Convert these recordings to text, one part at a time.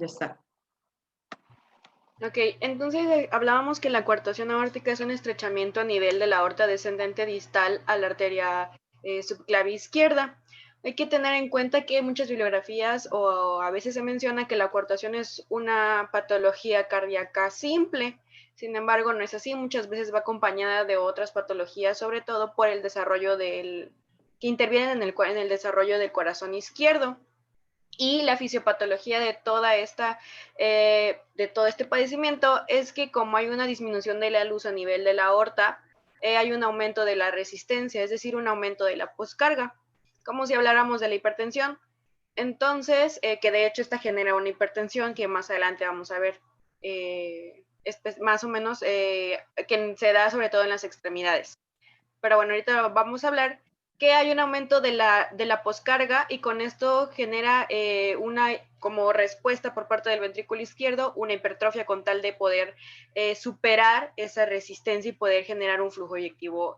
Ya está. Ok, entonces hablábamos que la coartación aórtica es un estrechamiento a nivel de la aorta descendente distal a la arteria subclavia izquierda. Hay que tener en cuenta que muchas bibliografías o a veces se menciona que la coartación es una patología cardíaca simple. Sin embargo, no es así. Muchas veces va acompañada de otras patologías, sobre todo por el desarrollo que intervienen en el desarrollo del corazón izquierdo. Y la fisiopatología de de todo este padecimiento es que como hay una disminución de la luz a nivel de la aorta, hay un aumento de la resistencia, es decir, un aumento de la poscarga, como si habláramos de la hipertensión. Entonces, que de hecho esta genera una hipertensión que más adelante vamos a ver, más o menos, que se da sobre todo en las extremidades. Pero bueno, ahorita vamos a hablar que hay un aumento de la poscarga y con esto genera una como respuesta por parte del ventrículo izquierdo, una hipertrofia con tal de poder superar esa resistencia y poder generar un flujo eyectivo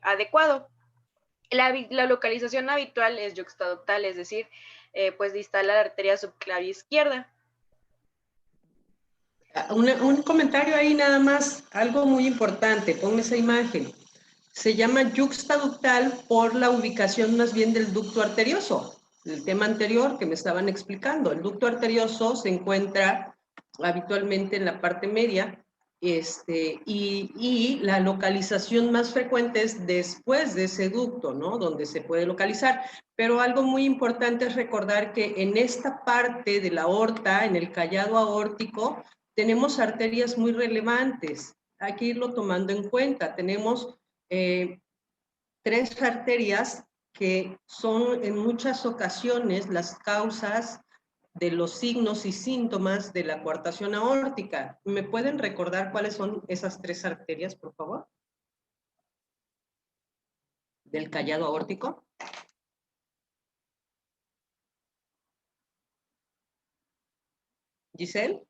adecuado. La localización habitual es yuxtaductal, es decir, pues distal a la arteria subclavia izquierda. Un comentario ahí nada más, algo muy importante, ponme esa imagen. Se llama yuxtaductal por la ubicación más bien del ducto arterioso, el tema anterior que me estaban explicando. El ducto arterioso se encuentra habitualmente en la parte media, y la localización más frecuente es después de ese ducto, ¿no? Donde se puede localizar. Pero algo muy importante es recordar que en esta parte de la aorta, en el callado aórtico, tenemos arterias muy relevantes. Hay que irlo tomando en cuenta. Tenemos 3 arterias que son en muchas ocasiones las causas de los signos y síntomas de la coartación aórtica. ¿Me pueden recordar cuáles son esas 3 arterias, por favor? Del callado aórtico. Giselle.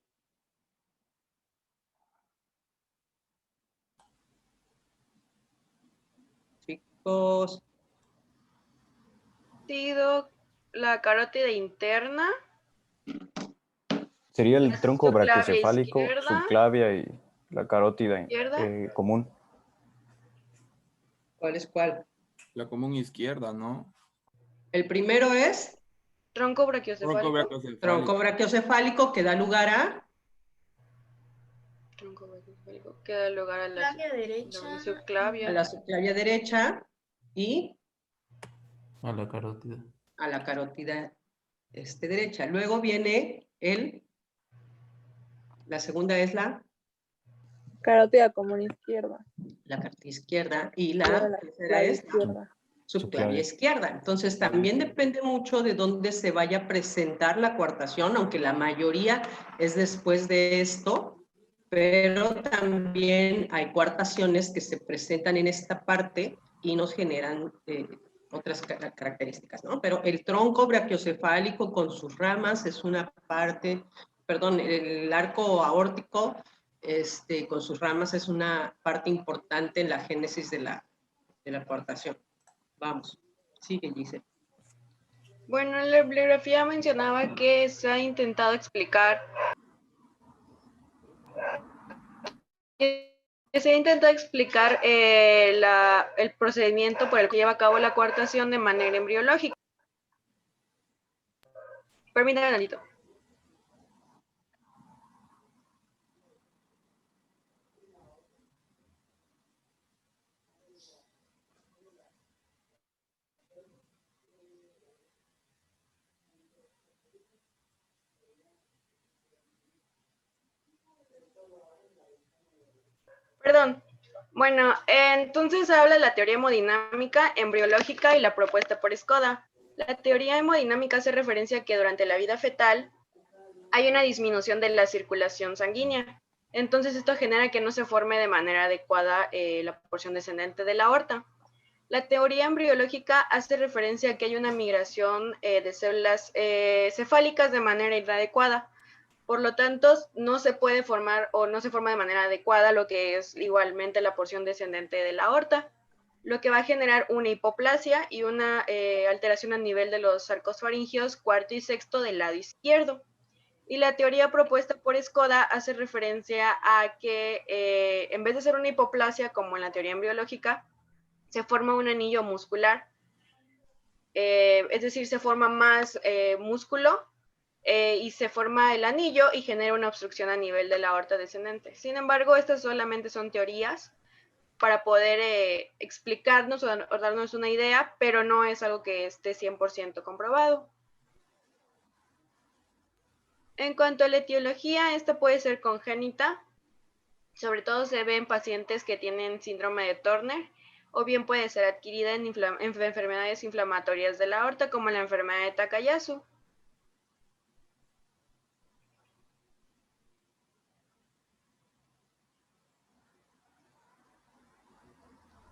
Chicos. La carótida interna. Sería el tronco brachiocefálico, izquierda, subclavia y la carótida común. ¿Cuál es cuál? La común izquierda, ¿no? El primero es tronco brachiocefálico. Tronco brachiocefálico que da lugar a Tronco brachiocefálico que da lugar a la subclavia. A la subclavia derecha y a la carótida. A la carótida derecha. Luego viene la segunda es la carótida común izquierda. La carótida izquierda y la tercera es izquierda. Subclavia izquierda. Entonces también depende mucho de dónde se vaya a presentar la coartación, aunque la mayoría es después de esto, pero también hay coartaciones que se presentan en esta parte y nos generan otras características, ¿no? Pero el tronco brachiocefálico con sus ramas es una parte, perdón, el arco aórtico con sus ramas es una parte importante en la génesis de la coartación. Vamos, sigue, Giselle. Bueno, la bibliografía mencionaba que se ha intentado explicar el procedimiento por el que lleva a cabo la coartación de manera embriológica. Permítanme un momentito. Perdón. Bueno, entonces habla de la teoría hemodinámica, embriológica y la propuesta por Skoda. La teoría hemodinámica hace referencia a que durante la vida fetal hay una disminución de la circulación sanguínea. Entonces esto genera que no se forme de manera adecuada la porción descendente de la aorta. La teoría embriológica hace referencia a que hay una migración de células cefálicas de manera inadecuada. Por lo tanto, no se puede formar o no se forma de manera adecuada lo que es igualmente la porción descendente de la aorta, lo que va a generar una hipoplasia y una alteración a nivel de los arcos faringeos cuarto y sexto del lado izquierdo. Y la teoría propuesta por Skoda hace referencia a que en vez de ser una hipoplasia, como en la teoría embriológica, se forma un anillo muscular. Es decir, se forma más músculo y se forma el anillo y genera una obstrucción a nivel de la aorta descendente. Sin embargo, estas solamente son teorías para poder explicarnos o darnos una idea, pero no es algo que esté 100% comprobado. En cuanto a la etiología, esta puede ser congénita, sobre todo se ve en pacientes que tienen síndrome de Turner, o bien puede ser adquirida en enfermedades inflamatorias de la aorta, como la enfermedad de Takayasu.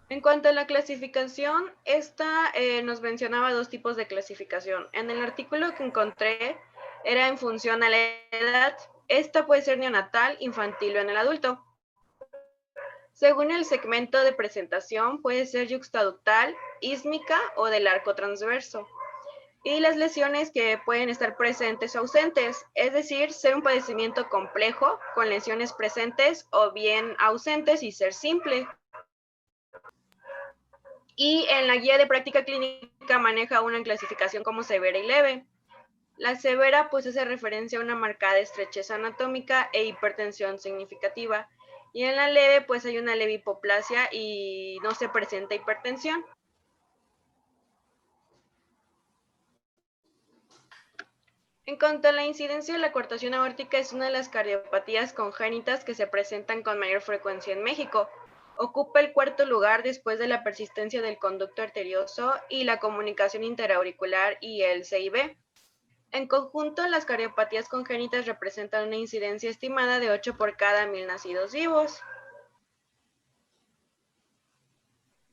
En cuanto a la clasificación, esta nos mencionaba dos tipos de clasificación. En el artículo que encontré era en función a la edad. Esta puede ser neonatal, infantil o en el adulto. Según el segmento de presentación, puede ser yuxtaductal, ísmica o del arco transverso. Y las lesiones que pueden estar presentes o ausentes, es decir, ser un padecimiento complejo con lesiones presentes o bien ausentes y ser simple. Y en la guía de práctica clínica maneja una clasificación como severa y leve. La severa pues hace referencia a una marcada estrechez anatómica e hipertensión significativa. Y en la leve pues hay una leve hipoplasia y no se presenta hipertensión. En cuanto a la incidencia de la coartación aórtica, es una de las cardiopatías congénitas que se presentan con mayor frecuencia en México. Ocupa el cuarto lugar después de la persistencia del conducto arterioso y la comunicación interauricular y el CIB. En conjunto, las cardiopatías congénitas representan una incidencia estimada de 8 por cada 1000 nacidos vivos.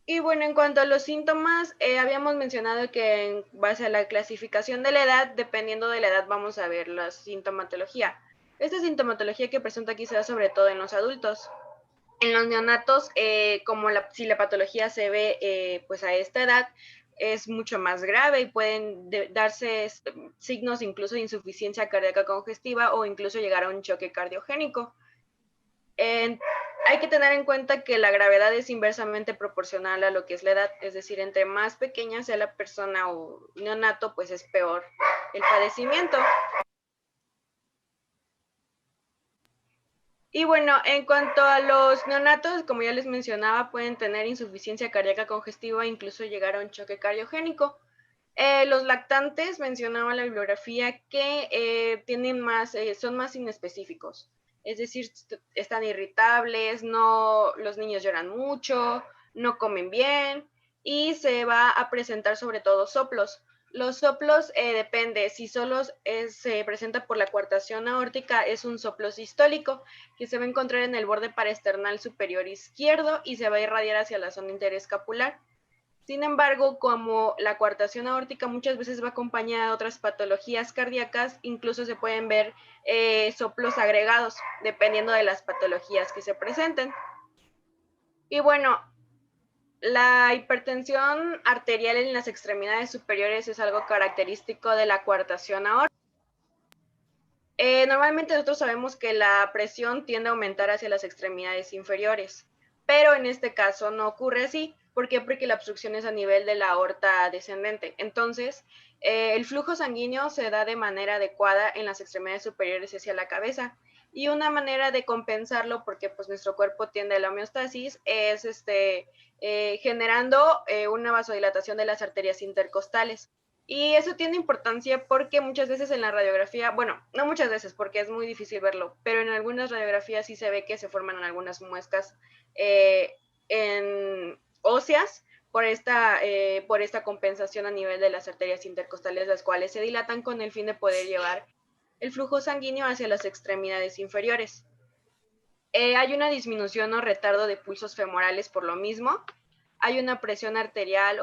Y bueno, en cuanto a los síntomas, habíamos mencionado que en base a la clasificación de la edad, dependiendo de la edad vamos a ver la sintomatología. Esta sintomatología que presento aquí se da sobre todo en los adultos. En los neonatos, si la patología se ve pues a esta edad, es mucho más grave y pueden darse signos incluso de insuficiencia cardíaca congestiva o incluso llegar a un choque cardiogénico. Hay que tener en cuenta que la gravedad es inversamente proporcional a lo que es la edad, es decir, entre más pequeña sea la persona o neonato, pues es peor el padecimiento. Y bueno, en cuanto a los neonatos, como ya les mencionaba, pueden tener insuficiencia cardíaca congestiva e incluso llegar a un choque cardiogénico. Los lactantes, mencionaba la bibliografía, que son más inespecíficos. Es decir, están irritables, los niños lloran mucho, no comen bien y se va a presentar sobre todo soplos. Los soplos depende, si solo se presenta por la coartación aórtica, es un soplo sistólico que se va a encontrar en el borde paraesternal superior izquierdo y se va a irradiar hacia la zona interescapular. Sin embargo, como la coartación aórtica muchas veces va acompañada de otras patologías cardíacas, incluso se pueden ver soplos agregados, dependiendo de las patologías que se presenten. Y bueno, la hipertensión arterial en las extremidades superiores es algo característico de la coartación aórtica. Normalmente nosotros sabemos que la presión tiende a aumentar hacia las extremidades inferiores, pero en este caso no ocurre así. ¿Por qué? Porque la obstrucción es a nivel de la aorta descendente. Entonces, el flujo sanguíneo se da de manera adecuada en las extremidades superiores hacia la cabeza. Y una manera de compensarlo, porque pues nuestro cuerpo tiende a la homeostasis, es generando una vasodilatación de las arterias intercostales. Y eso tiene importancia porque muchas veces en la radiografía, bueno, no muchas veces porque es muy difícil verlo, pero en algunas radiografías sí se ve que se forman en algunas muescas óseas por esta compensación a nivel de las arterias intercostales, las cuales se dilatan con el fin de poder llevar el flujo sanguíneo hacia las extremidades inferiores. Hay una disminución o retardo de pulsos femorales por lo mismo. Hay una presión arterial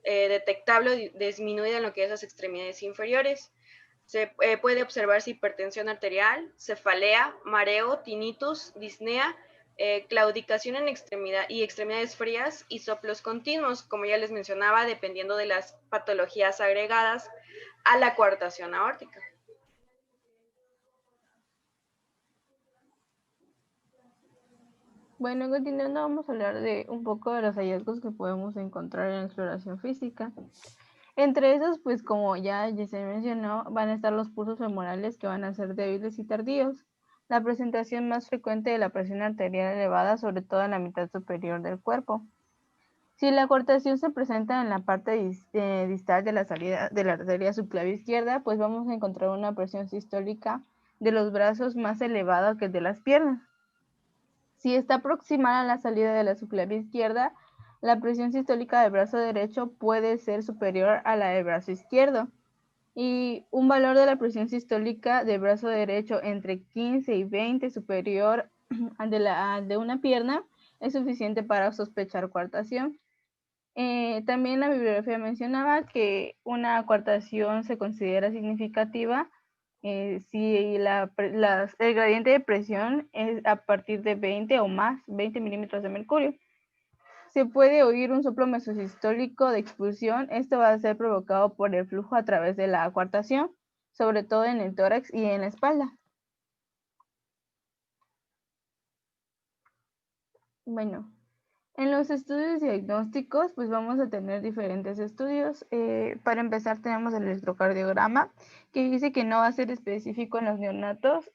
detectable disminuida en lo que es las extremidades inferiores. Se puede observarse hipertensión arterial, cefalea, mareo, tinnitus, disnea, claudicación en extremidades frías y soplos continuos, como ya les mencionaba, dependiendo de las patologías agregadas a la coartación aórtica. Bueno, continuando, vamos a hablar de un poco de los hallazgos que podemos encontrar en la exploración física. Entre esos, pues como ya se mencionó, van a estar los pulsos femorales que van a ser débiles y tardíos. La presentación más frecuente de la presión arterial elevada, sobre todo en la mitad superior del cuerpo. Si la coartación se presenta en la parte distal de la salida de la arteria subclavia izquierda, pues vamos a encontrar una presión sistólica de los brazos más elevada que el de las piernas. Si está aproximada a la salida de la subclavia izquierda, la presión sistólica del brazo derecho puede ser superior a la del brazo izquierdo. Y un valor de la presión sistólica del brazo derecho entre 15 y 20 superior al de una pierna es suficiente para sospechar coartación. También la bibliografía mencionaba que una coartación se considera significativa si el gradiente de presión es a partir de 20 o más, 20 milímetros de mercurio. Se puede oír un soplo mesosistólico de expulsión. Esto va a ser provocado por el flujo a través de la coartación, sobre todo en el tórax y en la espalda. Bueno, en los estudios diagnósticos, pues vamos a tener diferentes estudios. Para empezar, tenemos el electrocardiograma, que dice que no va a ser específico en los neonatos,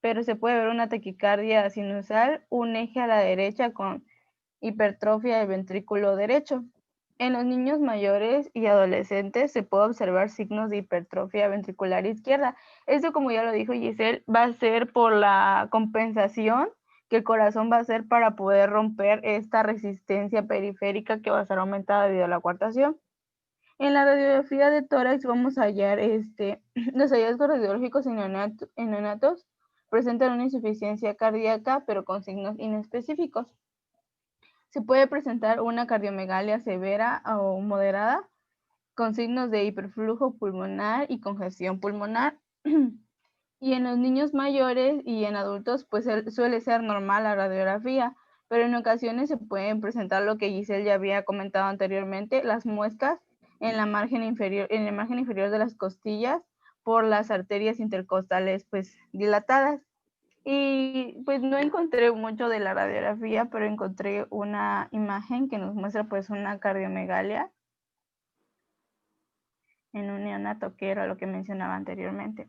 pero se puede ver una taquicardia sinusal, un eje a la derecha con hipertrofia del ventrículo derecho. En los niños mayores y adolescentes se puede observar signos de hipertrofia ventricular izquierda. Esto, como ya lo dijo Giselle, va a ser por la compensación que el corazón va a hacer para poder romper esta resistencia periférica que va a estar aumentada debido a la coartación. En la radiografía de tórax vamos a hallar los hallazgos radiológicos en neonatos presentan una insuficiencia cardíaca, pero con signos inespecíficos. Se puede presentar una cardiomegalia severa o moderada con signos de hiperflujo pulmonar y congestión pulmonar. Y en los niños mayores y en adultos, pues suele ser normal la radiografía, pero en ocasiones se pueden presentar lo que Giselle ya había comentado anteriormente, las muescas en el margen inferior de las costillas por las arterias intercostales pues dilatadas. Y pues no encontré mucho de la radiografía, pero encontré una imagen que nos muestra pues una cardiomegalia en un neonato, que era lo que mencionaba anteriormente.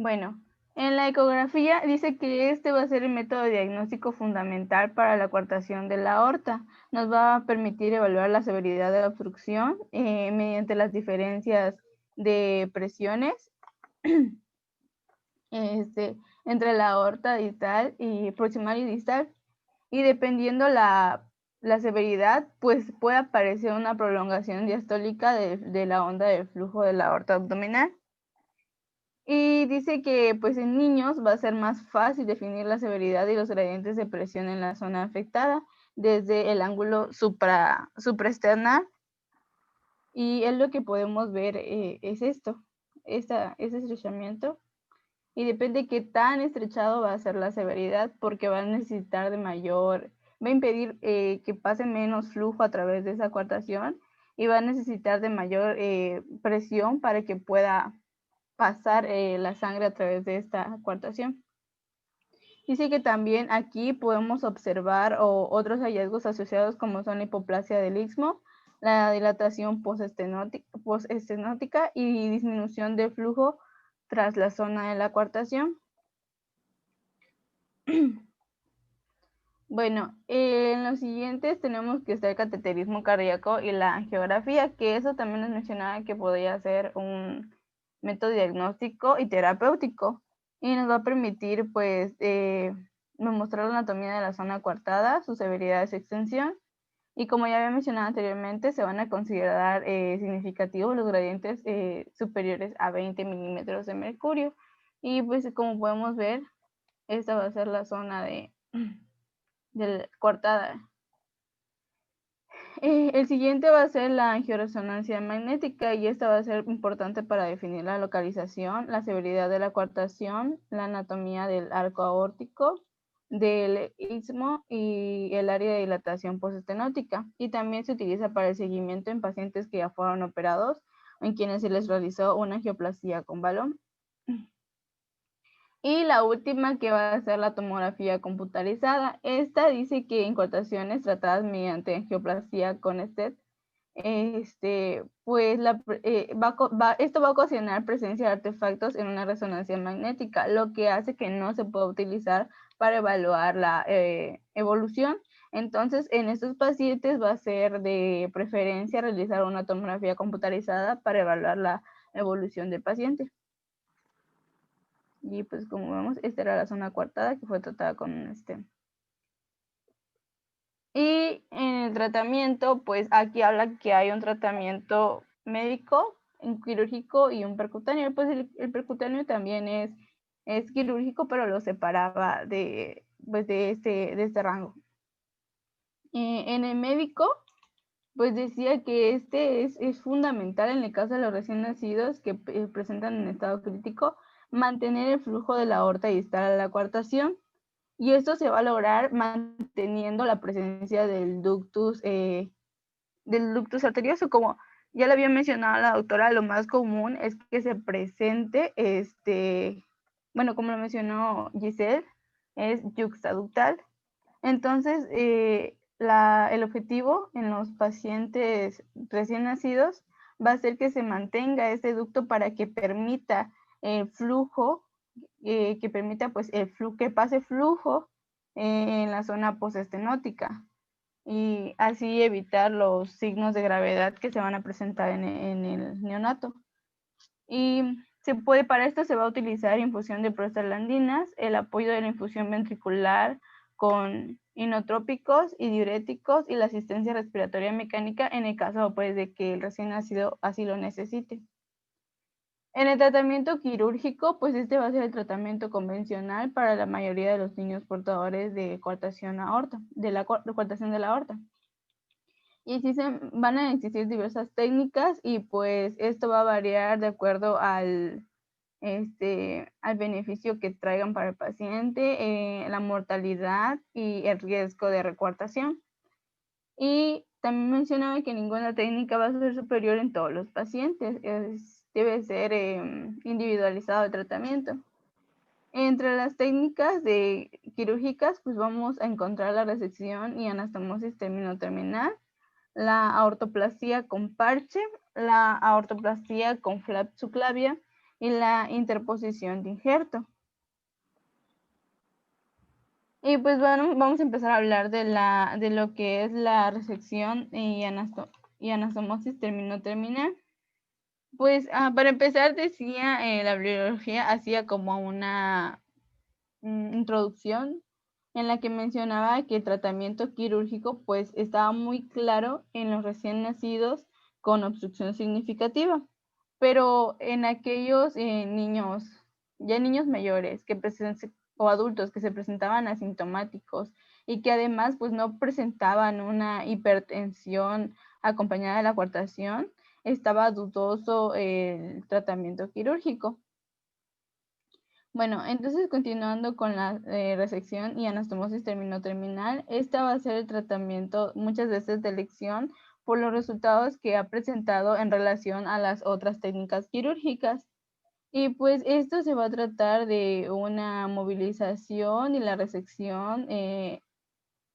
Bueno, en la ecografía dice que este va a ser el método diagnóstico fundamental para la coartación de la aorta. Nos va a permitir evaluar la severidad de la obstrucción mediante las diferencias de presiones entre la aorta distal y proximal y distal. Y dependiendo la severidad, pues puede aparecer una prolongación diastólica de la onda de flujo de la aorta abdominal. Y dice que pues en niños va a ser más fácil definir la severidad y los gradientes de presión en la zona afectada desde el ángulo supraesternal. Y es lo que podemos ver, es esto, ese estrechamiento. Y depende de qué tan estrechado va a ser la severidad, porque va a necesitar va a impedir que pase menos flujo a través de esa coartación y va a necesitar de mayor presión para que pueda pasar la sangre a través de esta coartación. Dice que también aquí podemos observar otros hallazgos asociados como son la hipoplasia del istmo, la dilatación postestenótica y disminución de flujo tras la zona de la coartación. Bueno, en los siguientes tenemos que está el cateterismo cardíaco y la angiografía, que eso también nos mencionaba que podría ser un método diagnóstico y terapéutico, y nos va a permitir pues mostrar la anatomía de la zona coartada, su severidad y su extensión, y como ya había mencionado anteriormente, se van a considerar significativos los gradientes superiores a 20 milímetros de mercurio, y pues como podemos ver, esta va a ser la zona de coartada. El siguiente va a ser la angioresonancia magnética, y esta va a ser importante para definir la localización, la severidad de la coartación, la anatomía del arco aórtico, del istmo y el área de dilatación postestenótica. Y también se utiliza para el seguimiento en pacientes que ya fueron operados o en quienes se les realizó una angioplastia con balón. Y la última, que va a ser la tomografía computarizada. Esta dice que en cortaciones tratadas mediante angioplastia con STET, pues esto va a ocasionar presencia de artefactos en una resonancia magnética, lo que hace que no se pueda utilizar para evaluar la evolución. Entonces, en estos pacientes va a ser de preferencia realizar una tomografía computarizada para evaluar la evolución del paciente. Y pues como vemos, esta era la zona coartada que fue tratada con un stem. Y en el tratamiento, pues aquí habla que hay un tratamiento médico, un quirúrgico y un percutáneo. Pues el percutáneo también es quirúrgico, pero lo separaba de este rango. En el médico, pues decía que este es fundamental en el caso de los recién nacidos que presentan en estado crítico, mantener el flujo de la aorta distal a la coartación. Y esto se va a lograr manteniendo la presencia del ductus arterioso. Como ya lo había mencionado la doctora, lo más común es que se presente, bueno, como lo mencionó Giselle, es yuxtaductal. Entonces, el objetivo en los pacientes recién nacidos va a ser que se mantenga ese ducto para que permita el flujo, que permita pues que pase flujo en la zona postestenótica y así evitar los signos de gravedad que se van a presentar en el neonato. Y para esto se va a utilizar infusión de prostaglandinas, el apoyo de la infusión ventricular con inotrópicos y diuréticos y la asistencia respiratoria mecánica en el caso pues, de que el recién nacido así lo necesite. En el tratamiento quirúrgico, pues este va a ser el tratamiento convencional para la mayoría de los niños portadores de coartación aorta, de coartación de la aorta. Y existen, van a existir diversas técnicas y pues esto va a variar de acuerdo al beneficio que traigan para el paciente, la mortalidad y el riesgo de recuartación. Y también mencionaba que ninguna técnica va a ser superior en todos los pacientes, debe ser individualizado el tratamiento. Entre las técnicas quirúrgicas, pues vamos a encontrar la resección y anastomosis terminal, la aortoplastia con parche, la aortoplastia con flap subclavia y la interposición de injerto. Y pues bueno, vamos a empezar a hablar de lo que es la resección y anastomosis terminal. Pues para empezar decía, la bibliografía hacía como una introducción en la que mencionaba que el tratamiento quirúrgico pues estaba muy claro en los recién nacidos con obstrucción significativa, pero en aquellos niños mayores o adultos que se presentaban asintomáticos y que además pues no presentaban una hipertensión acompañada de la coartación, estaba dudoso el tratamiento quirúrgico. Bueno, entonces continuando con la resección y anastomosis terminal, esta va a ser el tratamiento muchas veces de elección por los resultados que ha presentado en relación a las otras técnicas quirúrgicas. Y pues esto se va a tratar de una movilización y la resección de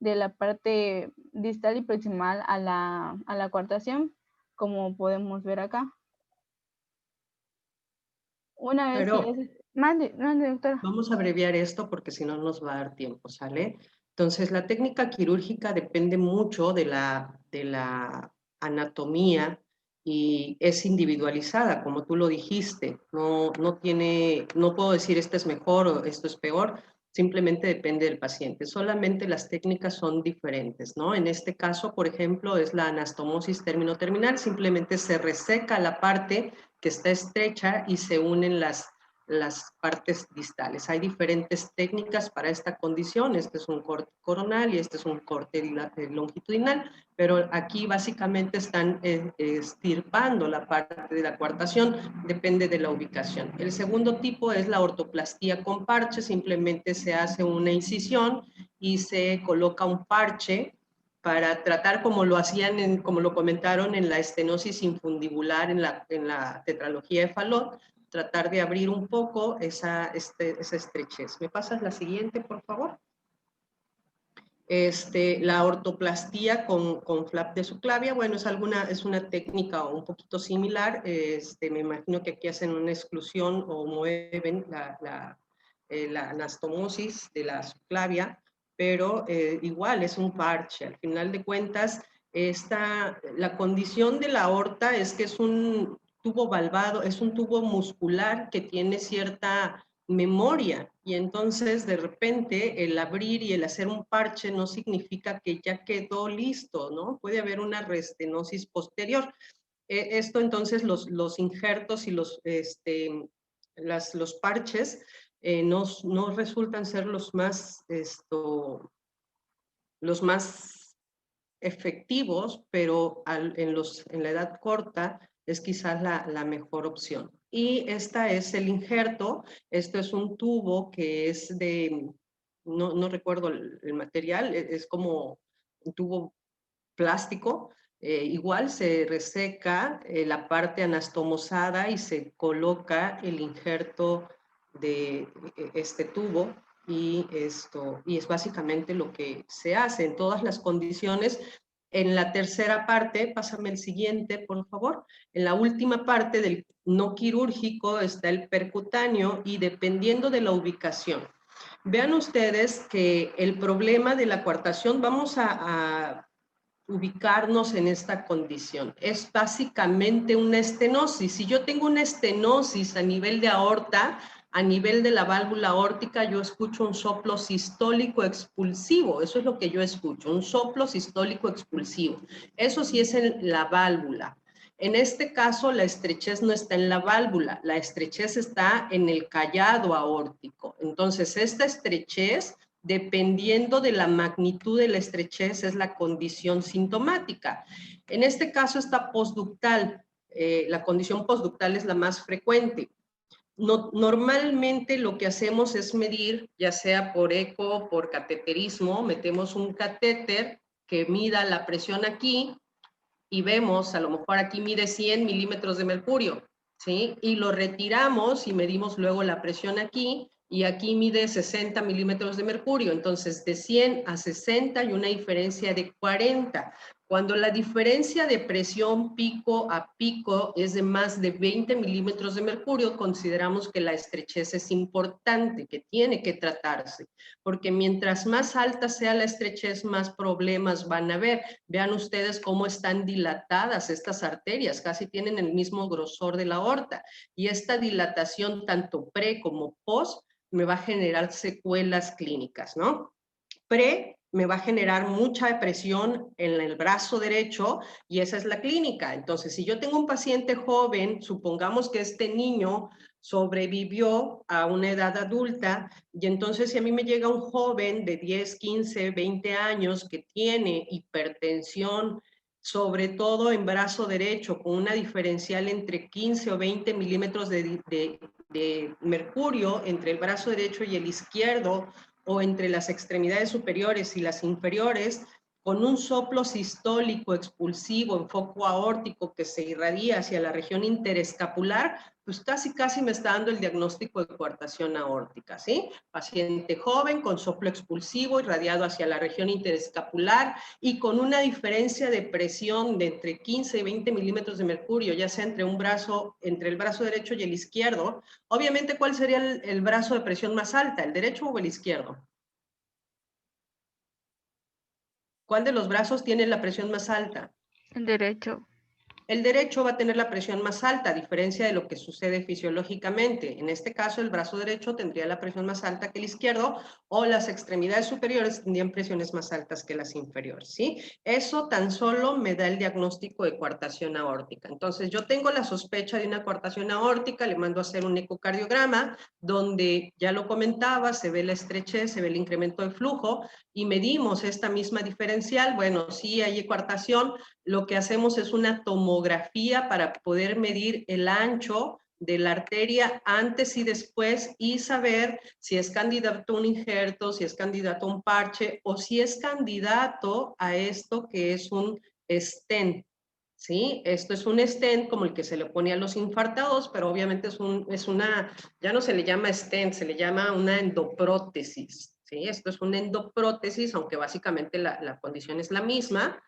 la parte distal y proximal a la coartación, como podemos ver acá. Una vez Mande, doctora. Vamos a abreviar esto porque si no nos va a dar tiempo, ¿sale? Entonces, la técnica quirúrgica depende mucho de la anatomía y es individualizada, como tú lo dijiste. No puedo decir esto es mejor o esto es peor, simplemente depende del paciente. Solamente las técnicas son diferentes, ¿no? En este caso, por ejemplo, es la anastomosis terminal, simplemente se reseca la parte que está estrecha y se unen las partes distales. Hay diferentes técnicas para esta condición. Este es un corte coronal y este es un corte longitudinal, pero aquí básicamente están extirpando la parte de la coartación, depende de la ubicación. El segundo tipo es la ortoplastía con parche, simplemente se hace una incisión y se coloca un parche para tratar, como lo hacían, como lo comentaron en la estenosis infundibular en la tetralogía de Fallot, tratar de abrir un poco esa estrechez. ¿Me pasas la siguiente, por favor? La ortoplastía con flap de subclavia, bueno, es una técnica un poquito similar. Me imagino que aquí hacen una exclusión o mueven la anastomosis de la subclavia, pero igual es un parche. Al final de cuentas, la condición de la aorta es que es un tubo valvado, es un tubo muscular que tiene cierta memoria, y entonces de repente el abrir y el hacer un parche no significa que ya quedó listo, ¿no? Puede haber una restenosis posterior. Esto entonces los injertos y los parches no resultan ser los más efectivos, pero en la edad corta es quizás la mejor opción. Y esta es el injerto. Esto es un tubo que es no recuerdo el material, es como un tubo plástico. Igual se reseca la parte anastomosada y se coloca el injerto de este tubo, y es básicamente lo que se hace en todas las condiciones. En la tercera parte, pásame el siguiente, por favor. En la última parte del no quirúrgico está el percutáneo, y dependiendo de la ubicación. Vean ustedes que el problema de la coartación, vamos a ubicarnos en esta condición. Es básicamente una estenosis. Si yo tengo una estenosis a nivel de aorta, a nivel de la válvula aórtica, yo escucho un soplo sistólico expulsivo. Eso es lo que yo escucho, un soplo sistólico expulsivo. Eso sí es en la válvula. En este caso, la estrechez no está en la válvula, la estrechez está en el callado aórtico. Entonces, esta estrechez, dependiendo de la magnitud de la estrechez, es la condición sintomática. En este caso está postductal. La condición postductal es la más frecuente. Normalmente lo que hacemos es medir, ya sea por eco o por cateterismo, metemos un catéter que mida la presión aquí, y vemos, a lo mejor aquí mide 100 milímetros de mercurio, ¿sí? Y lo retiramos y medimos luego la presión aquí, y aquí mide 60 milímetros de mercurio. Entonces, de 100 a 60 hay una diferencia de 40. Cuando la diferencia de presión pico a pico es de más de 20 milímetros de mercurio, consideramos que la estrechez es importante, que tiene que tratarse, porque mientras más alta sea la estrechez, más problemas van a haber. Vean ustedes cómo están dilatadas estas arterias, casi tienen el mismo grosor de la aorta, y esta dilatación, tanto pre como post, me va a generar secuelas clínicas, ¿no? Pre me va a generar mucha presión en el brazo derecho, y esa es la clínica. Entonces, si yo tengo un paciente joven, supongamos que este niño sobrevivió a una edad adulta, y entonces si a mí me llega un joven de 10, 15, 20 años que tiene hipertensión, sobre todo en brazo derecho, con una diferencial entre 15 o 20 milímetros de mercurio entre el brazo derecho y el izquierdo, o entre las extremidades superiores y las inferiores, con un soplo sistólico expulsivo en foco aórtico que se irradia hacia la región interescapular, pues casi me está dando el diagnóstico de coartación aórtica, ¿sí? Paciente joven con soplo expulsivo irradiado hacia la región interescapular y con una diferencia de presión de entre 15 y 20 milímetros de mercurio, ya sea entre el brazo derecho y el izquierdo. Obviamente, ¿cuál sería el brazo de presión más alta, el derecho o el izquierdo? ¿Cuál de los brazos tiene la presión más alta? El derecho. El derecho va a tener la presión más alta, a diferencia de lo que sucede fisiológicamente. En este caso, el brazo derecho tendría la presión más alta que el izquierdo, o las extremidades superiores tendrían presiones más altas que las inferiores, ¿sí? Eso tan solo me da el diagnóstico de coartación aórtica. Entonces, yo tengo la sospecha de una coartación aórtica, le mando a hacer un ecocardiograma, donde, ya lo comentaba, se ve la estrechez, se ve el incremento de flujo, y medimos esta misma diferencial. Bueno, sí hay coartación. Lo que hacemos es una tomografía para poder medir el ancho de la arteria antes y después, y saber si es candidato a un injerto, si es candidato a un parche, o si es candidato a esto que es un stent, ¿sí? Esto es un stent como el que se le pone a los infartados, pero obviamente ya no se le llama stent, se le llama una endoprótesis, ¿sí? Esto es una endoprótesis, aunque básicamente la condición es la misma.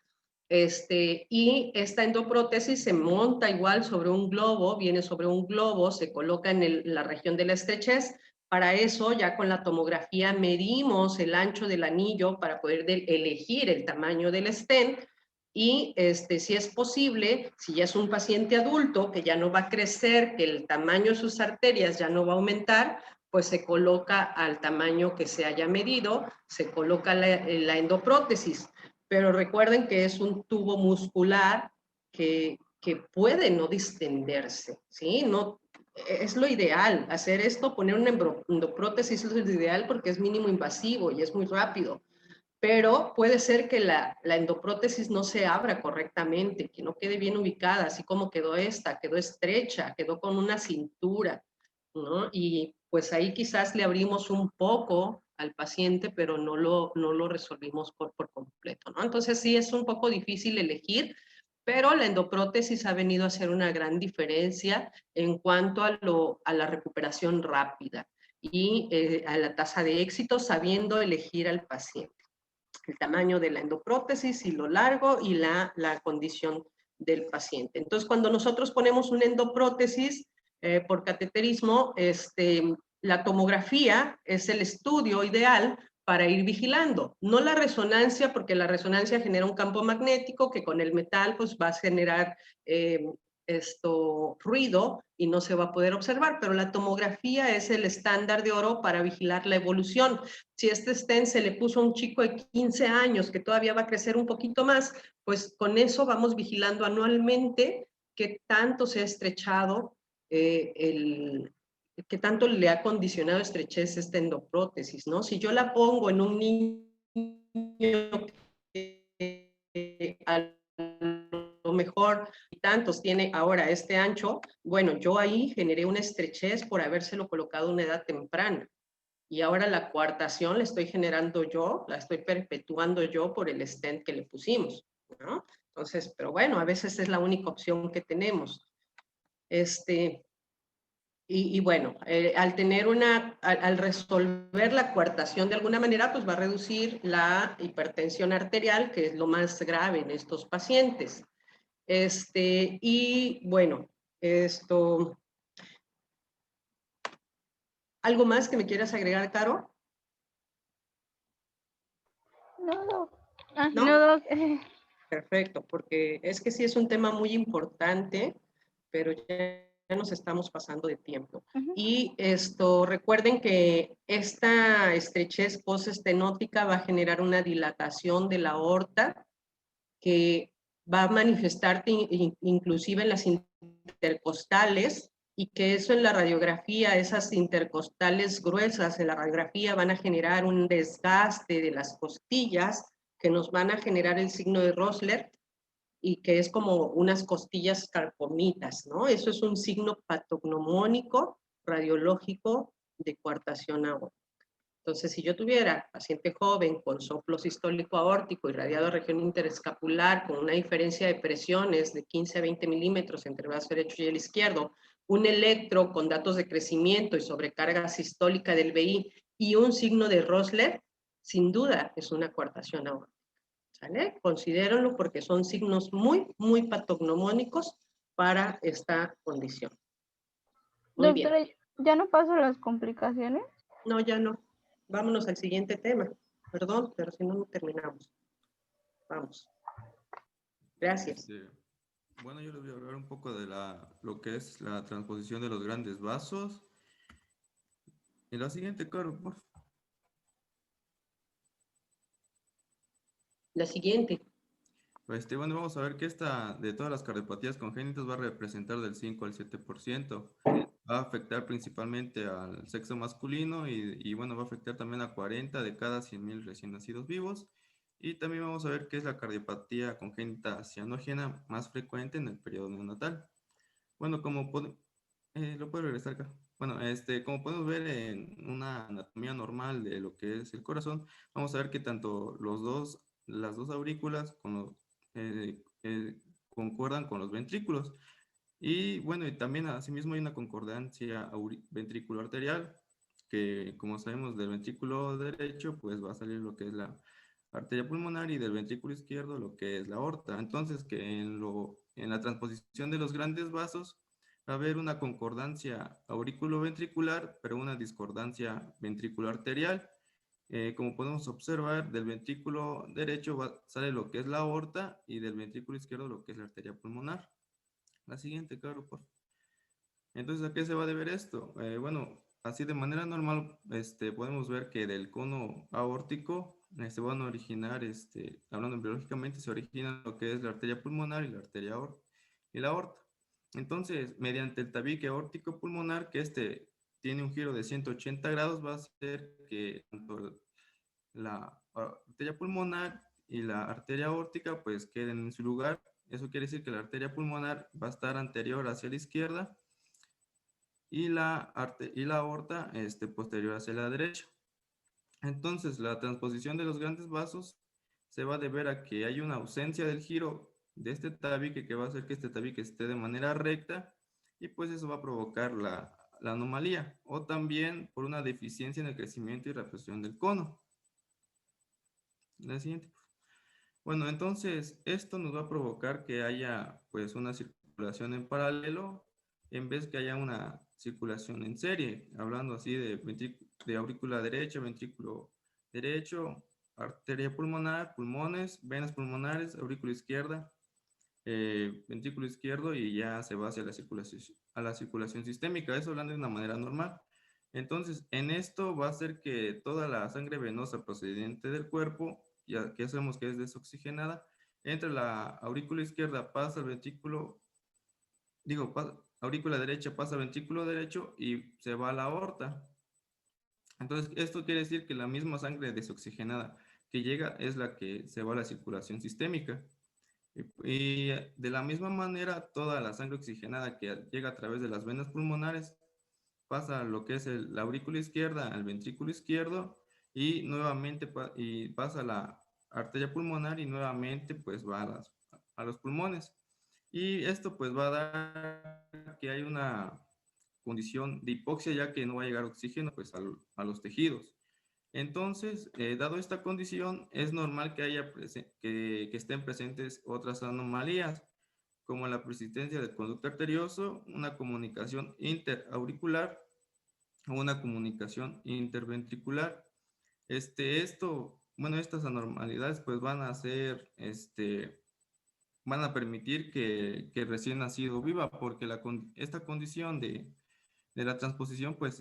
Y esta endoprótesis se monta igual sobre un globo, viene sobre un globo, se coloca en la región de la estrechez. Para eso, ya con la tomografía medimos el ancho del anillo para poder elegir el tamaño del stent. Y si es posible, si ya es un paciente adulto que ya no va a crecer, que el tamaño de sus arterias ya no va a aumentar, pues se coloca al tamaño que se haya medido, se coloca la endoprótesis. Pero recuerden que es un tubo muscular que puede no distenderse, ¿sí? No, es lo ideal, hacer esto, poner una endoprótesis es lo ideal porque es mínimo invasivo y es muy rápido. Pero puede ser que la endoprótesis no se abra correctamente, que no quede bien ubicada, así como quedó esta, quedó estrecha, quedó con una cintura, ¿no? Y pues ahí quizás le abrimos un poco al paciente, pero no lo resolvimos por completo, ¿no? Entonces sí es un poco difícil elegir, pero la endoprótesis ha venido a hacer una gran diferencia en cuanto a la recuperación rápida y a la tasa de éxito, sabiendo elegir al paciente el tamaño de la endoprótesis y lo largo y la condición del paciente. Entonces, cuando nosotros ponemos una endoprótesis por cateterismo, la tomografía es el estudio ideal para ir vigilando, no la resonancia, porque la resonancia genera un campo magnético que con el metal pues va a generar ruido y no se va a poder observar, pero la tomografía es el estándar de oro para vigilar la evolución. Si este stent se le puso a un chico de 15 años que todavía va a crecer un poquito más, pues con eso vamos vigilando anualmente qué tanto se ha estrechado, qué tanto le ha condicionado estrechez esta endoprótesis, ¿no? Si yo la pongo en un niño que a lo mejor tantos tiene ahora este ancho, bueno, yo ahí generé una estrechez por habérselo colocado a una edad temprana. Y ahora la coartación la estoy generando yo, la estoy perpetuando yo por el stent que le pusimos, ¿no? Entonces, pero bueno, a veces es la única opción que tenemos. Y bueno, al resolver la coartación de alguna manera, pues va a reducir la hipertensión arterial, que es lo más grave en estos pacientes. Y bueno, ¿algo más que me quieras agregar, Caro? No, ¿No? Perfecto, porque es que sí es un tema muy importante, pero ya nos estamos pasando de tiempo. Y recuerden que esta estrechez postestenótica va a generar una dilatación de la aorta que va a manifestarte inclusive en las intercostales, y que eso en la radiografía, esas intercostales gruesas en la radiografía van a generar un desgaste de las costillas que nos van a generar el signo de Rosler, y que es como unas costillas carcomidas, ¿no? Eso es un signo patognomónico radiológico de coartación aórtica. Entonces, si yo tuviera paciente joven con soplo sistólico aórtico irradiado a región interescapular con una diferencia de presiones de 15 a 20 milímetros entre el brazo derecho y el izquierdo, un electro con datos de crecimiento y sobrecarga sistólica del VI y un signo de Rosler, sin duda es una coartación aórtica. ¿Sale? Considérenlo porque son signos muy, muy patognomónicos para esta condición. Muy Doctora, bien. ¿ya no paso las complicaciones? No, ya no. Vámonos al siguiente tema. Perdón, pero si no, no terminamos. Vamos. Gracias. Bueno, yo les voy a hablar un poco de lo que es la transposición de los grandes vasos. Y la siguiente, Caro, por favor. La siguiente. Bueno, vamos a ver que esta, de todas las cardiopatías congénitas, va a representar del 5 al 7%. Va a afectar principalmente al sexo masculino y bueno, va a afectar también a 40 de cada 100.000 recién nacidos vivos. Y también vamos a ver qué es la cardiopatía congénita cianógena más frecuente en el periodo neonatal. Bueno, lo puedo regresar acá. Bueno, como podemos ver en una anatomía normal de lo que es el corazón, vamos a ver que tanto las dos aurículas concuerdan con los ventrículos. Y bueno, y también asimismo hay una concordancia ventrículo arterial, que como sabemos del ventrículo derecho, pues va a salir lo que es la arteria pulmonar y del ventrículo izquierdo lo que es la aorta. Entonces, que en la transposición de los grandes vasos va a haber una concordancia auriculoventricular, pero una discordancia ventricular arterial. Como podemos observar, del ventrículo derecho sale lo que es la aorta y del ventrículo izquierdo lo que es la arteria pulmonar. La siguiente, Caro, por favor. Entonces, ¿a qué se va a deber esto? Bueno, así de manera normal podemos ver que del cono aórtico se van a originar, hablando biológicamente, se origina lo que es la arteria pulmonar y la arteria y la aorta. Entonces, mediante el tabique aórtico pulmonar, que tiene un giro de 180 grados, va a hacer que tanto la arteria pulmonar y la arteria aórtica pues queden en su lugar. Eso quiere decir que la arteria pulmonar va a estar anterior hacia la izquierda y la aorta posterior hacia la derecha. Entonces, la transposición de los grandes vasos se va a deber a que hay una ausencia del giro de este tabique, que va a hacer que este tabique esté de manera recta, y pues eso va a provocar la anomalía, o también por una deficiencia en el crecimiento y represión del cono. La siguiente. Bueno, entonces esto nos va a provocar que haya pues una circulación en paralelo en vez que haya una circulación en serie, hablando así de aurícula derecha, ventrículo derecho, arteria pulmonar, pulmones, venas pulmonares, aurícula izquierda, ventrículo izquierdo, y ya se va hacia la circulación sistémica, eso hablando de una manera normal. Entonces, en esto va a hacer que toda la sangre venosa procedente del cuerpo, ya que sabemos que es desoxigenada, entre la aurícula izquierda, pasa al ventrículo, aurícula derecha pasa al ventrículo derecho y se va a la aorta. Entonces, esto quiere decir que la misma sangre desoxigenada que llega es la que se va a la circulación sistémica. Y de la misma manera, toda la sangre oxigenada que llega a través de las venas pulmonares pasa a lo que es la aurícula izquierda, al ventrículo izquierdo, y nuevamente pasa a la arteria pulmonar y nuevamente pues va a los pulmones. Y esto pues va a dar que hay una condición de hipoxia, ya que no va a llegar oxígeno pues a los tejidos. Entonces, dado esta condición, es normal que estén presentes otras anomalías, como la persistencia del conducto arterioso, una comunicación interauricular o una comunicación interventricular. Estas anormalidades pues van a hacer, van a permitir que el recién nacido viva, porque esta condición de la transposición pues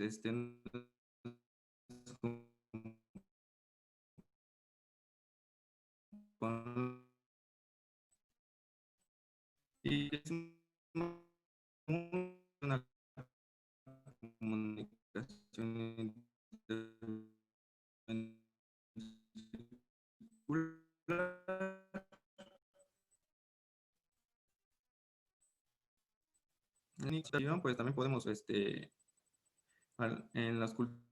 y es una comunicación en pues también podemos en las culturas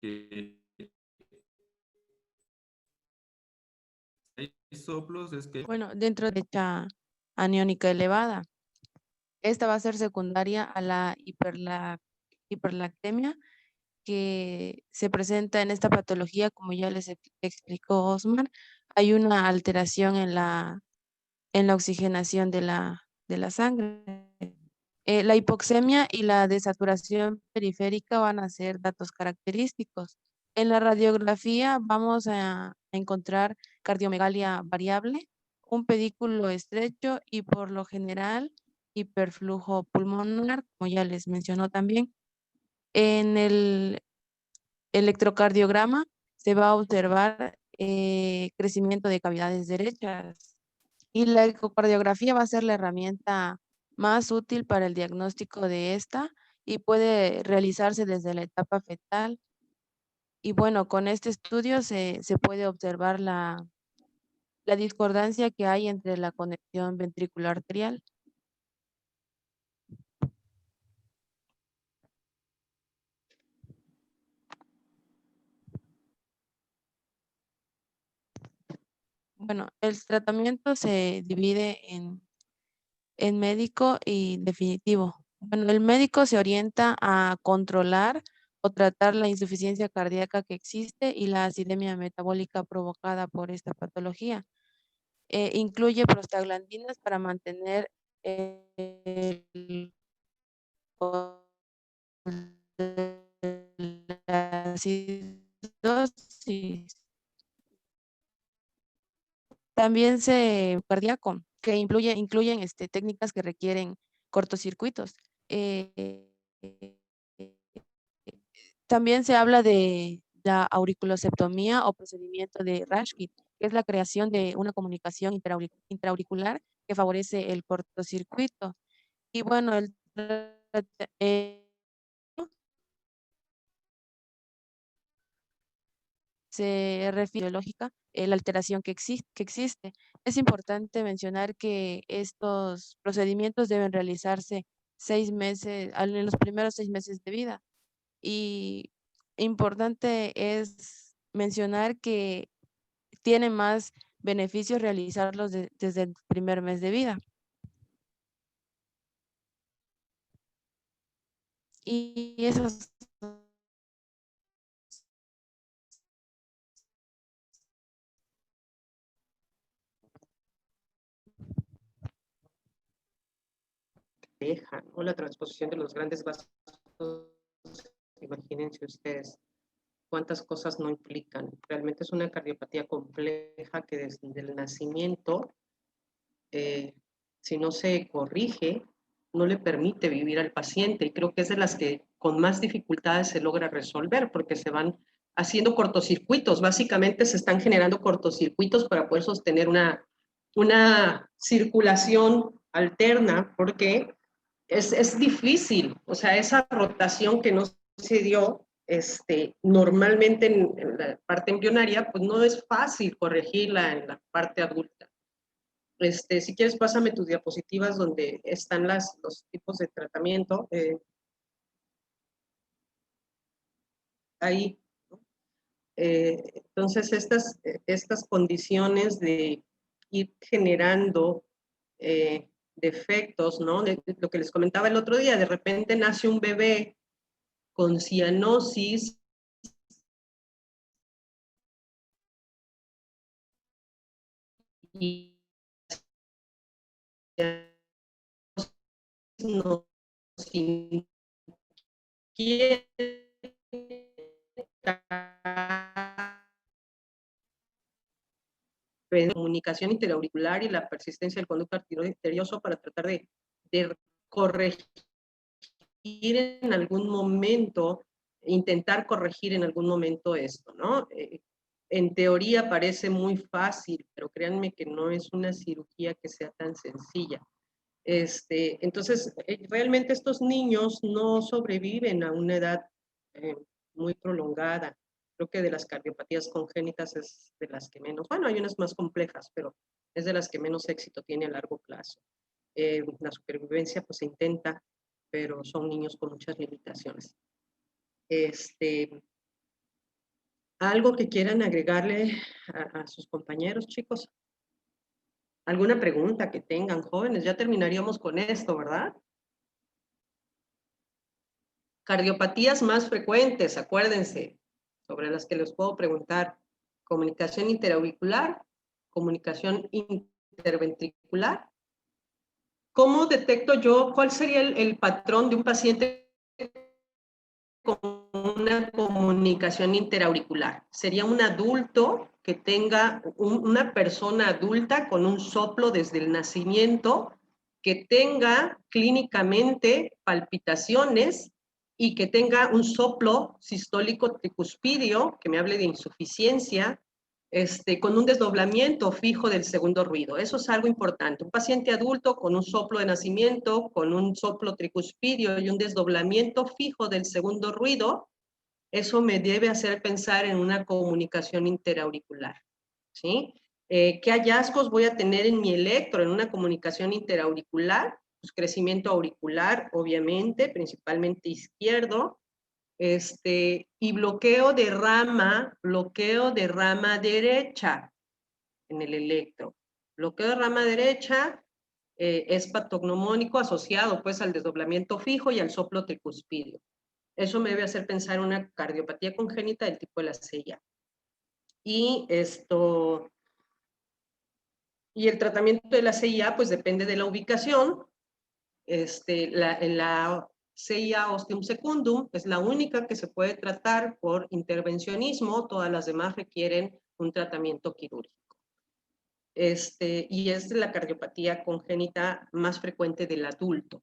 que hay soplos, es que Bueno, dentro de esta aniónica elevada, esta va a ser secundaria a la hiperlactemia que se presenta en esta patología, como ya les explicó Osmar. Hay una alteración en la oxigenación de la sangre. La hipoxemia y la desaturación periférica van a ser datos característicos. En la radiografía vamos a encontrar cardiomegalia variable, un pedículo estrecho y por lo general hiperflujo pulmonar, como ya les mencionó también. En el electrocardiograma se va a observar crecimiento de cavidades derechas y la ecocardiografía va a ser la herramienta más útil para el diagnóstico de esta y puede realizarse desde la etapa fetal Y bueno, con este estudio se puede observar la discordancia que hay entre la conexión ventricular arterial. Bueno, el tratamiento se divide en médico y definitivo. Bueno, el médico se orienta a controlar o tratar la insuficiencia cardíaca que existe y la acidemia metabólica provocada por esta patología. Incluye prostaglandinas para mantener el la acidosis. También cardíaco, que incluyen técnicas que requieren cortocircuitos. También se habla de la auriculoseptomía o procedimiento de Rashkin, que es la creación de una comunicación intraauricular que favorece el cortocircuito. Y bueno, se refiere a la alteración que existe. Es importante mencionar que estos procedimientos deben realizarse 6 meses, en los primeros 6 meses de vida. Y importante es mencionar que tiene más beneficios realizarlos desde el primer mes de vida. Y esos ¿no? La transposición de los grandes vasos, imagínense ustedes cuántas cosas no implican. Realmente es una cardiopatía compleja que desde el nacimiento, si no se corrige, no le permite vivir al paciente, y creo que es de las que con más dificultades se logra resolver, porque se van haciendo cortocircuitos, básicamente se están generando cortocircuitos para poder sostener una circulación alterna, porque es difícil, o sea, esa rotación que no se dio normalmente en la parte embrionaria, pues no es fácil corregirla en la parte adulta. Si quieres, pásame tus diapositivas donde están los tipos de tratamiento. Ahí. Entonces, estas condiciones de ir generando defectos, ¿no? Lo que les comentaba el otro día, de repente nace un bebé con cianosis y nos comunicación interauricular y la persistencia del conducto arterioso para tratar de corregir en algún momento, intentar corregir en algún momento esto, ¿no? En teoría parece muy fácil, pero créanme que no es una cirugía que sea tan sencilla. Entonces, realmente estos niños no sobreviven a una edad muy prolongada. Creo que de las cardiopatías congénitas es de las que menos, bueno, hay unas más complejas, pero es de las que menos éxito tiene a largo plazo. La supervivencia pues se intenta, pero son niños con muchas limitaciones. ¿Algo que quieran agregarle a sus compañeros, chicos? ¿Alguna pregunta que tengan, jóvenes? Ya terminaríamos con esto, ¿verdad? Cardiopatías más frecuentes, acuérdense, sobre las que les puedo preguntar. Comunicación interauricular, comunicación interventricular. ¿Cómo detecto yo cuál sería el patrón de un paciente con una comunicación interauricular? Sería un adulto que tenga, una persona adulta con un soplo desde el nacimiento, que tenga clínicamente palpitaciones y que tenga un soplo sistólico tricuspidio, que me hable de insuficiencia, con un desdoblamiento fijo del segundo ruido. Eso es algo importante. Un paciente adulto con un soplo de nacimiento, con un soplo tricuspidio y un desdoblamiento fijo del segundo ruido, eso me debe hacer pensar en una comunicación interauricular, ¿sí? ¿Qué hallazgos voy a tener en mi electro en una comunicación interauricular? Pues crecimiento auricular, obviamente, principalmente izquierdo, y bloqueo de rama derecha en el electro. Bloqueo de rama derecha es patognomónico asociado pues al desdoblamiento fijo y al soplo tricuspidio. Eso me debe hacer pensar en una cardiopatía congénita del tipo de la CIA. Y el tratamiento de la CIA pues depende de la ubicación. En la CIA ostium secundum es la única que se puede tratar por intervencionismo, todas las demás requieren un tratamiento quirúrgico. Y es la cardiopatía congénita más frecuente del adulto.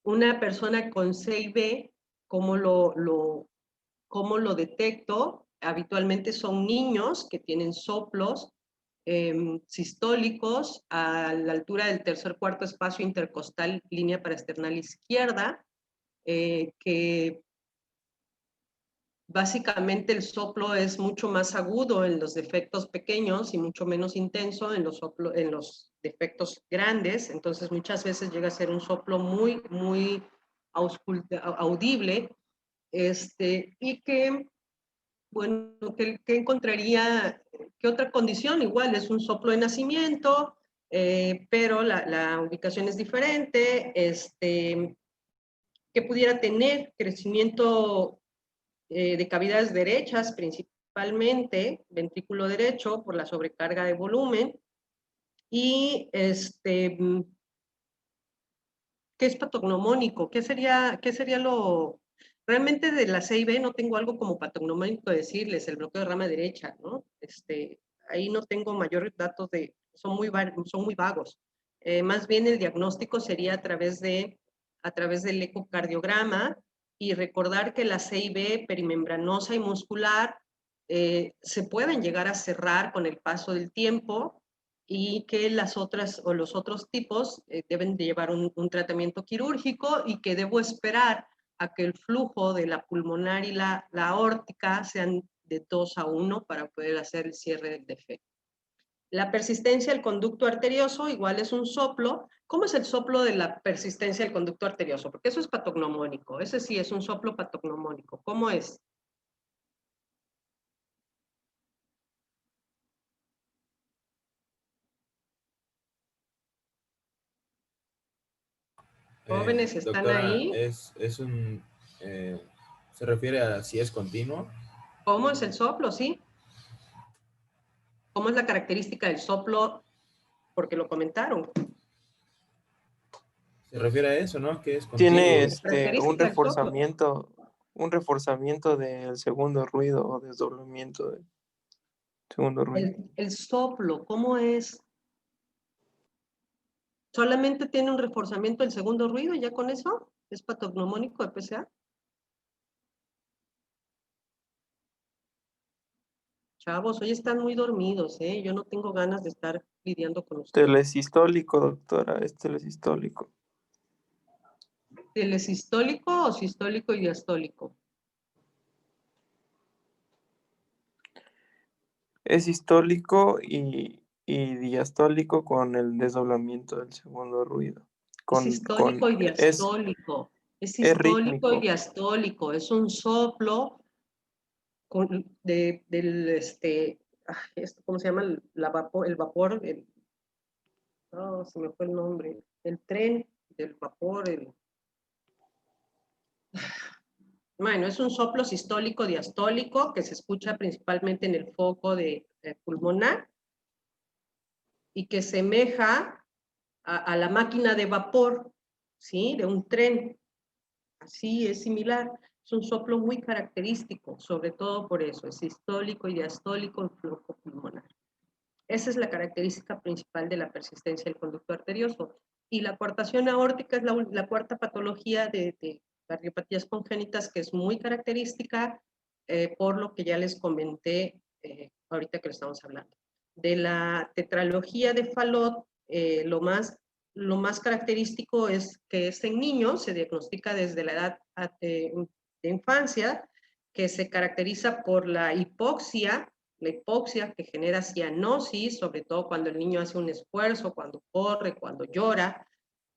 Una persona con CIB, ¿cómo lo detecto? Habitualmente son niños que tienen soplos sistólicos a la altura del tercer cuarto espacio intercostal, línea paraesternal izquierda, que básicamente el soplo es mucho más agudo en los defectos pequeños y mucho menos intenso en los defectos grandes, entonces muchas veces llega a ser un soplo muy, muy audible, y que, bueno, que encontraría, ¿qué otra condición? Igual es un soplo de nacimiento, pero la ubicación es diferente, que pudiera tener crecimiento de cavidades derechas, principalmente ventrículo derecho por la sobrecarga de volumen, y ¿qué es patognomónico? ¿Qué sería lo...? Realmente de la CIB no tengo algo como patognomónico de decirles, el bloqueo de rama derecha, ¿no? Ahí no tengo mayores datos son muy vagos. Más bien el diagnóstico sería a través del ecocardiograma, y recordar que la CIB perimembranosa y muscular se pueden llegar a cerrar con el paso del tiempo, y que los otros tipos deben de llevar un tratamiento quirúrgico, y que debo esperar a que el flujo de la pulmonar y la aórtica sean de 2:1 para poder hacer el cierre del defecto. La persistencia del conducto arterioso igual es un soplo. ¿Cómo es el soplo de la persistencia del conducto arterioso? Porque eso es patognomónico. Ese sí es un soplo patognomónico. ¿Cómo es? Jóvenes, ¿están doctora, ahí? ¿Se refiere a si es continuo? ¿Cómo es el soplo? Sí. ¿Cómo es la característica del soplo? Porque lo comentaron. Se refiere a eso, ¿no? Que es continuo. Tiene un reforzamiento del segundo ruido o desdoblamiento del segundo ruido. El soplo, ¿cómo es? ¿Solamente tiene un reforzamiento del segundo ruido y ya con eso? ¿Es patognomónico de PCA? Chavos, hoy están muy dormidos, ¿eh? Yo no tengo ganas de estar lidiando con ustedes. Telesistólico, doctora, es telesistólico. ¿Telesistólico o sistólico y diastólico? Es sistólico y diastólico con el desdoblamiento del segundo ruido. Sistólico y diastólico. Es sistólico y rítmico. diastólico. Es un soplo ¿cómo se llama? El vapor, se me fue el nombre. El tren del vapor, Bueno, es un soplo sistólico diastólico que se escucha principalmente en el foco pulmonar, y que semeja a la máquina de vapor, ¿sí? De un tren. Así es similar. Es un soplo muy característico, sobre todo por eso, es sistólico y diastólico en flujo pulmonar. Esa es la característica principal de la persistencia del conducto arterioso. Y la coartación aórtica es la cuarta patología de cardiopatías congénitas, que es muy característica, por lo que ya les comenté ahorita que lo estamos hablando. De la tetralogía de Fallot, lo más característico es que es en niños, se diagnostica desde la edad de infancia, que se caracteriza por la hipoxia que genera cianosis, sobre todo cuando el niño hace un esfuerzo, cuando corre, cuando llora,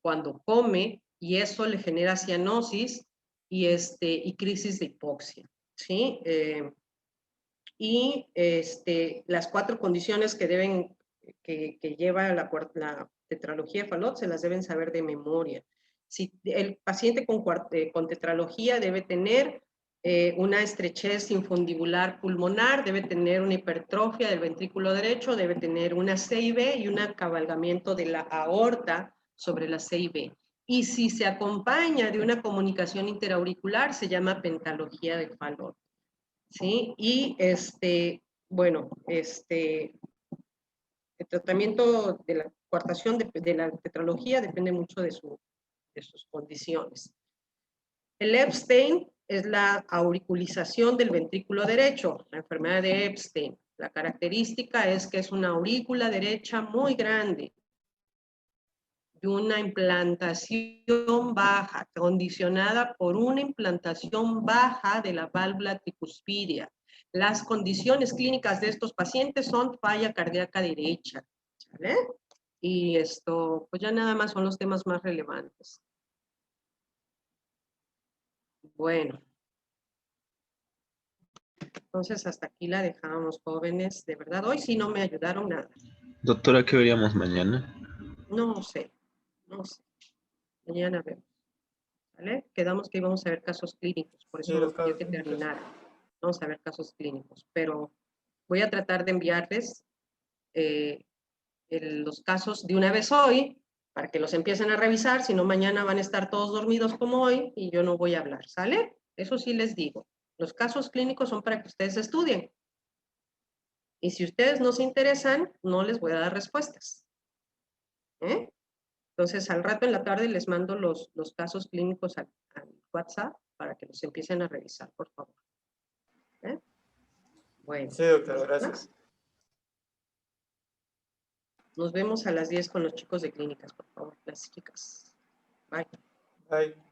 cuando come, y eso le genera cianosis y crisis de hipoxia, ¿sí? Las 4 condiciones que lleva la tetralogía de Fallot se las deben saber de memoria. Si el paciente con tetralogía debe tener una estrechez infundibular pulmonar, debe tener una hipertrofia del ventrículo derecho, debe tener una CIB y un acabalgamiento de la aorta sobre la CIB. Y si se acompaña de una comunicación interauricular, se llama pentalogía de Fallot. ¿Sí? Y el tratamiento de la coartación de la tetralogía depende mucho de sus condiciones. El Epstein es la auriculización del ventrículo derecho, la enfermedad de Epstein. La característica es que es una aurícula derecha muy grande, de una implantación baja, condicionada por una implantación baja de la válvula tricuspidia. Las condiciones clínicas de estos pacientes son falla cardíaca derecha, ¿vale? Y esto, pues ya nada más son los temas más relevantes. Bueno. Entonces, hasta aquí la dejamos, jóvenes. De verdad, hoy sí no me ayudaron nada. Doctora, ¿qué veríamos mañana? No sé. Mañana vemos. ¿Vale? Quedamos que íbamos a ver casos clínicos, por eso no quería que terminara. Vamos a ver casos clínicos, pero voy a tratar de enviarles los casos de una vez hoy, para que los empiecen a revisar, si no mañana van a estar todos dormidos como hoy y yo no voy a hablar, ¿sale? Eso sí les digo. Los casos clínicos son para que ustedes estudien. Y si ustedes no se interesan, no les voy a dar respuestas. ¿Eh? Entonces, al rato en la tarde les mando los casos clínicos al WhatsApp para que los empiecen a revisar, por favor. ¿Eh? Bueno. Sí, doctora, gracias. Nos vemos a las 10 con los chicos de clínicas, por favor, las chicas. Bye. Bye.